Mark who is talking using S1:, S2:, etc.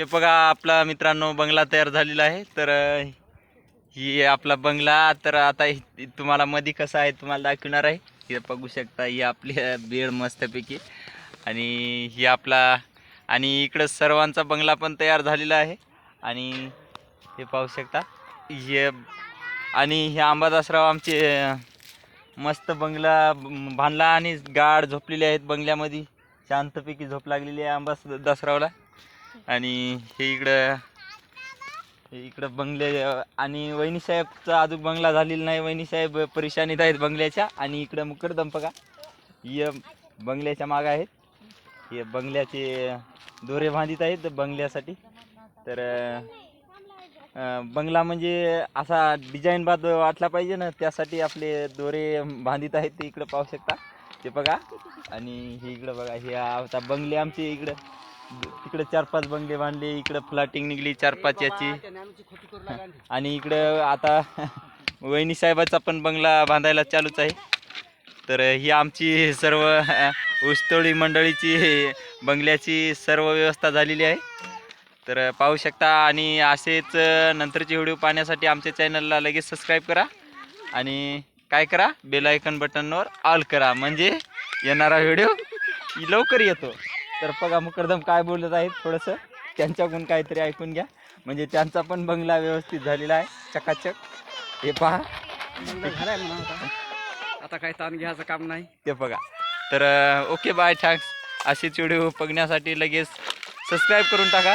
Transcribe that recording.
S1: हे बघा आपला मित्रांनो बंगला तयार झालेला आहे. तर ही आपला बंगला. तर आता तुम्हाला मध्ये कसा आहे तुम्हाला दाखवणार आहे. हे बघू शकता ही आपली बेड मस्तपैकी आणि ही आपला आणि इकडं सर्वांचा बंगला पण तयार झालेला आहे. आणि हे पाहू शकता हे आणि हे अंबादासराव आमचे मस्त बंगला बांधला आणि गाढ झोपलेले आहेत बंगल्यामध्ये. शांतपैकी झोप लागलेली आहे अंबादासरावला. आणि हे इकडं बंगले आणि वहिनीसाहेबचा अजून बंगला झालेला नाही. वहिनीसाहेब परेशानीत आहेत बंगल्याच्या. आणि इकडं मुकरदम बघा हे बंगल्याच्या मागं आहेत. हे बंगल्याचे दोरे बांधित आहेत बंगल्यासाठी. तर बंगला म्हणजे असा डिझाईन बाद वाटला पाहिजे ना, त्यासाठी आपले दोरे बांधित आहेत. ते इकडं पाहू शकता ते बघा. आणि हे इकडं बघा हे आता बंगले आमचे इकडं तिकडे 4-5 बंगले बांधले. इकडं फ्लॅटिंग निघली 4-5 याची. आणि इकडं आता वहिनी साहेबाचा पण बंगला बांधायला चालूच आहे. तर ही आमची सर्व ऊसतोडी मंडळीची बंगल्याची सर्व व्यवस्था झालेली आहे. तर पाहू शकता. आणि असेच नंतरचे व्हिडिओ पाहण्यासाठी आमच्या चॅनलला लगेच सबस्क्राईब करा आणि काय करा बेल आयकॉन बटनवर ऑल करा, म्हणजे येणारा व्हिडिओ लवकर येतो. तर बघा मुकरदम काय बोलत आहेत थोडंसं त्यांच्याकडून काहीतरी ऐकून घ्या. म्हणजे त्यांचा पण बंगला व्यवस्थित झालेला आहे चकाचक. हे पहा
S2: झालाय म्हणा. आता काही ताण घ्यायचं काम नाही
S1: ते बघा. तर ओके बाय थँक्स. असेच व्हिडिओ बघण्यासाठी लगेच सबस्क्राईब करून टाका.